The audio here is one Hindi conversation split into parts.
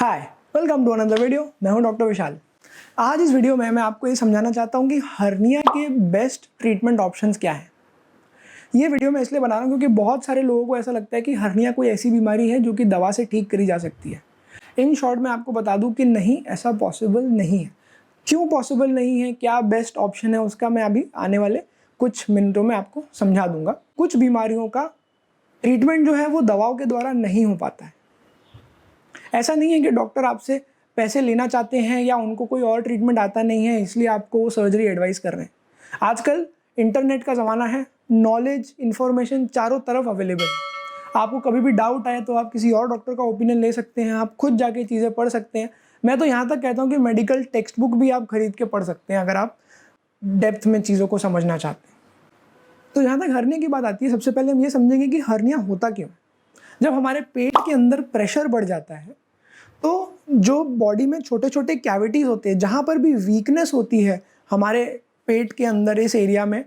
Hi, welcome to another video. मैं हूं डॉक्टर विशाल। आज इस वीडियो में मैं आपको ये समझाना चाहता हूं कि हर्निया के बेस्ट ट्रीटमेंट ऑप्शंस क्या हैं। ये वीडियो मैं इसलिए बना रहा हूं क्योंकि बहुत सारे लोगों को ऐसा लगता है कि हर्निया कोई ऐसी बीमारी है जो कि दवा से ठीक करी जा सकती है। इन शॉर्ट मैं आपको बता दूं कि नहीं, ऐसा पॉसिबल नहीं है। क्यों पॉसिबल नहीं है, क्या बेस्ट ऑप्शन है, उसका मैं अभी आने वाले कुछ मिनटों में आपको समझा दूंगा। कुछ बीमारियों का ट्रीटमेंट जो है वो दवाओं के द्वारा नहीं हो पाता है। ऐसा नहीं है कि डॉक्टर आपसे पैसे लेना चाहते हैं या उनको कोई और ट्रीटमेंट आता नहीं है इसलिए आपको वो सर्जरी एडवाइस कर रहे हैं। आजकल इंटरनेट का ज़माना है, नॉलेज इन्फॉर्मेशन चारों तरफ अवेलेबल है। आपको कभी भी डाउट आए तो आप किसी और डॉक्टर का ओपिनियन ले सकते हैं, आप खुद जाके चीज़ें पढ़ सकते हैं। मैं तो यहाँ तक कहता हूँ कि मेडिकल टेक्स्ट बुक भी आप खरीद के पढ़ सकते हैं अगर आप डेप्थ में चीज़ों को समझना चाहते हैं। तो जहाँ तक हर्निया की बात आती है, सबसे पहले हम ये समझेंगे कि हर्निया होता क्यों। जब हमारे पेट के अंदर प्रेशर बढ़ जाता है तो जो बॉडी में छोटे छोटे कैविटीज़ होते हैं, जहाँ पर भी वीकनेस होती है हमारे पेट के अंदर इस एरिया में,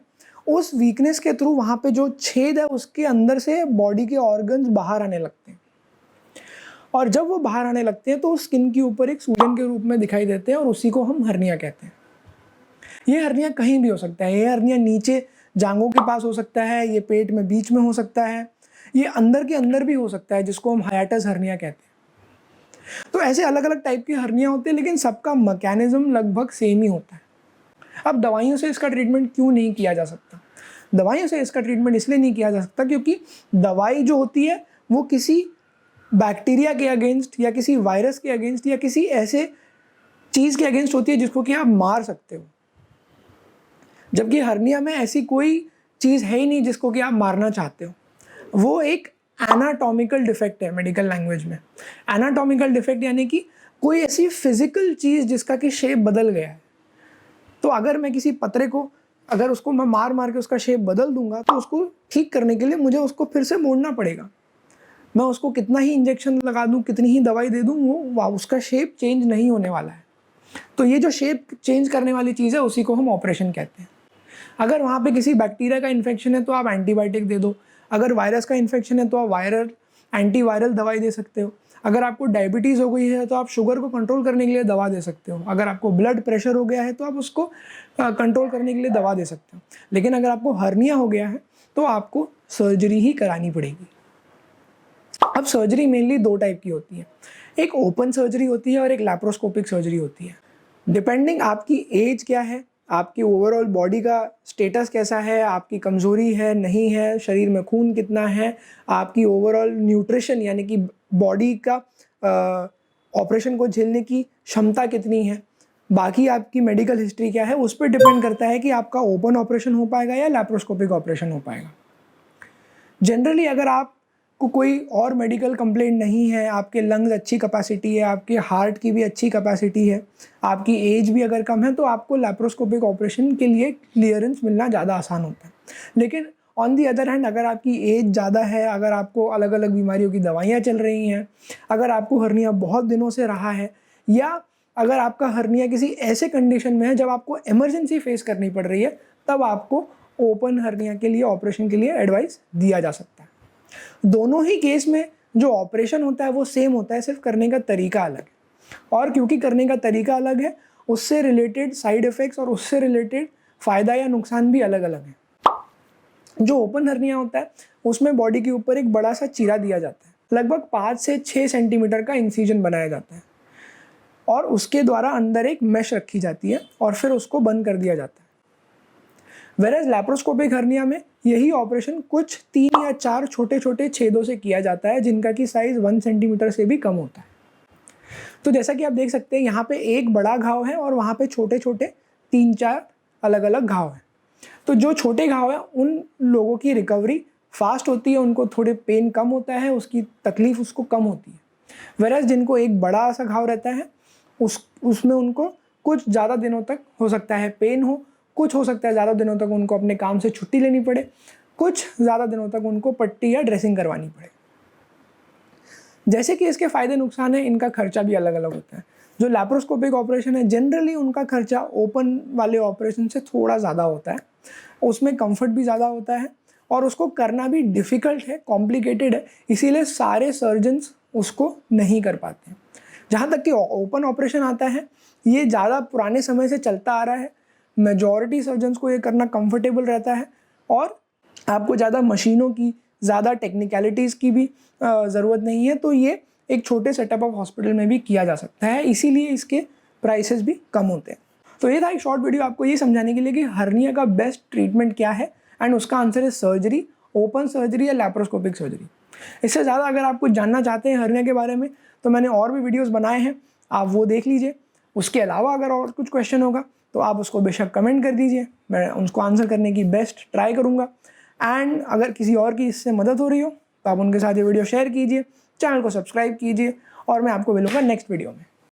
उस वीकनेस के थ्रू वहाँ पे जो छेद है उसके अंदर से बॉडी के ऑर्गन्स बाहर आने लगते हैं। और जब वो बाहर आने लगते हैं तो स्किन के ऊपर एक सूजन के रूप में दिखाई देते हैं और उसी को हम हर्निया कहते हैं। ये हर्निया कहीं भी हो सकता है। ये हर्निया नीचे जांघों के पास हो सकता है, ये पेट में बीच में हो सकता है, ये अंदर के अंदर भी हो सकता है जिसको हम हाइएटस हर्निया कहते हैं। तो ऐसे अलग अलग टाइप की हर्निया होती है, लेकिन सबका मैकेनिज्म लगभग सेम ही होता है। अब दवाइयों से इसका ट्रीटमेंट क्यों नहीं किया जा सकता? दवाइयों से इसका ट्रीटमेंट इसलिए नहीं किया जा सकता क्योंकि दवाई जो होती है वो किसी बैक्टीरिया के अगेंस्ट या किसी वायरस के अगेंस्ट या किसी ऐसे चीज़ के अगेंस्ट होती है जिसको कि आप मार सकते हो। जबकि हर्निया में ऐसी कोई चीज़ है ही नहीं जिसको कि आप मारना चाहते हो। वो एक एनाटॉमिकल डिफेक्ट है मेडिकल लैंग्वेज में। एनाटॉमिकल डिफेक्ट यानी कि कोई ऐसी फिजिकल चीज़ जिसका कि शेप बदल गया है। तो अगर मैं किसी पतरे को, अगर उसको मैं मार मार के उसका शेप बदल दूंगा तो उसको ठीक करने के लिए मुझे उसको फिर से मोड़ना पड़ेगा। मैं उसको कितना ही इंजेक्शन लगा दूं, कितनी ही दवाई दे दूं, वो उसका शेप चेंज नहीं होने वाला है। तो ये जो शेप चेंज करने वाली चीज़ है उसी को हम ऑपरेशन कहते हैं। अगर वहाँ पे किसी बैक्टीरिया का इन्फेक्शन है तो आप एंटीबायोटिक दे दो। अगर वायरस का इन्फेक्शन है तो आप वायरल एंटीवायरल दवाई दे सकते हो। अगर आपको डायबिटीज़ हो गई है तो आप शुगर को कंट्रोल करने के लिए दवा दे सकते हो। अगर आपको ब्लड प्रेशर हो गया है तो आप उसको कंट्रोल करने के लिए दवा दे सकते हो। लेकिन अगर आपको हर्निया हो गया है तो आपको सर्जरी ही करानी पड़ेगी। अब सर्जरी मेनली दो टाइप की होती है, एक ओपन सर्जरी होती है और एक लैप्रोस्कोपिक सर्जरी होती है। डिपेंडिंग आपकी एज क्या है, आपकी ओवरऑल बॉडी का स्टेटस कैसा है, आपकी कमज़ोरी है नहीं है, शरीर में खून कितना है, आपकी ओवरऑल न्यूट्रिशन यानी कि बॉडी का ऑपरेशन को झेलने की क्षमता कितनी है, बाकी आपकी मेडिकल हिस्ट्री क्या है, उस पर डिपेंड करता है कि आपका ओपन ऑपरेशन हो पाएगा या लैप्रोस्कोपिक ऑपरेशन हो पाएगा। जनरली अगर आपको कोई और मेडिकल कंप्लेंट नहीं है, आपके लंग्स अच्छी कैपेसिटी है, आपके हार्ट की भी अच्छी कैपेसिटी है, आपकी एज भी अगर कम है, तो आपको लैप्रोस्कोपिक ऑपरेशन के लिए क्लियरेंस मिलना ज़्यादा आसान होता है। लेकिन ऑन दी अदर हैंड अगर आपकी एज ज़्यादा है, अगर आपको अलग अलग बीमारियों की दवाइयाँ चल रही हैं, अगर आपको हर्निया बहुत दिनों से रहा है, या अगर आपका हर्निया किसी ऐसे कंडीशन में है जब आपको इमरजेंसी फेस करनी पड़ रही है, तब आपको ओपन हर्निया के लिए ऑपरेशन के लिए एडवाइस दिया जा सकता है। दोनों ही केस में जो ऑपरेशन होता है वो सेम होता है, सिर्फ करने का तरीका अलग है। और क्योंकि करने का तरीका अलग है, उससे रिलेटेड साइड इफ़ेक्ट्स और उससे रिलेटेड फ़ायदा या नुकसान भी अलग अलग है। जो ओपन हर्निया होता है उसमें बॉडी के ऊपर एक बड़ा सा चीरा दिया जाता है, लगभग 5 से 6 सेंटीमीटर का इंसिजन बनाया जाता है और उसके द्वारा अंदर एक मेश रखी जाती है और फिर उसको बंद कर दिया जाता है। वेरएज लैप्रोस्कोपिक हर्निया में यही ऑपरेशन कुछ 3 या 4 छोटे छोटे छेदों से किया जाता है जिनका कि साइज़ 1 सेंटीमीटर से भी कम होता है। तो जैसा कि आप देख सकते हैं यहाँ पे एक बड़ा घाव है और वहाँ पे छोटे छोटे 3-4 अलग अलग घाव हैं। तो जो छोटे घाव हैं उन लोगों की रिकवरी फास्ट होती है, उनको थोड़े पेन कम होता है, उसकी तकलीफ उसको कम होती है। वेरएज जिनको एक बड़ा सा घाव रहता है उसमें उनको कुछ ज़्यादा दिनों तक हो सकता है पेन हो, कुछ हो सकता है ज़्यादा दिनों तक उनको अपने काम से छुट्टी लेनी पड़े, कुछ ज़्यादा दिनों तक उनको पट्टी या ड्रेसिंग करवानी पड़े। जैसे कि इसके फ़ायदे नुकसान हैं, इनका खर्चा भी अलग अलग होता है। जो लैप्रोस्कोपिक ऑपरेशन है जनरली उनका खर्चा ओपन वाले ऑपरेशन से थोड़ा ज़्यादा होता है, उसमें कंफर्ट भी ज़्यादा होता है और उसको करना भी डिफ़िकल्ट है, कॉम्प्लिकेटेड है, इसीलिए सारे सर्जन्स उसको नहीं कर पाते हैं। जहाँ तक कि ओपन ऑपरेशन आता है, ये ज़्यादा पुराने समय से चलता आ रहा है। मेजॉरिटी सर्जन्स को ये करना कंफर्टेबल रहता है और आपको ज़्यादा मशीनों की, ज़्यादा टेक्निकलिटीज़ की भी ज़रूरत नहीं है। तो ये एक छोटे सेटअप ऑफ हॉस्पिटल में भी किया जा सकता है, इसीलिए इसके प्राइसेस भी कम होते हैं। तो ये था एक शॉर्ट वीडियो आपको ये समझाने के लिए कि हर्निया का बेस्ट ट्रीटमेंट क्या है, एंड उसका आंसर है सर्जरी, ओपन सर्जरी या लैप्रोस्कोपिक सर्जरी। इससे ज़्यादा अगर आप कुछ जानना चाहते हैं हर्निया के बारे में तो मैंने और भी वीडियोस बनाए हैं, आप वो देख लीजिए। उसके अलावा अगर और कुछ क्वेश्चन होगा तो आप उसको बेशक कमेंट कर दीजिए, मैं उसको आंसर करने की बेस्ट ट्राई करूँगा। एंड अगर किसी और की इससे मदद हो रही हो तो आप उनके साथ ये वीडियो शेयर कीजिए, चैनल को सब्सक्राइब कीजिए और मैं आपको मिलूँगा नेक्स्ट वीडियो में।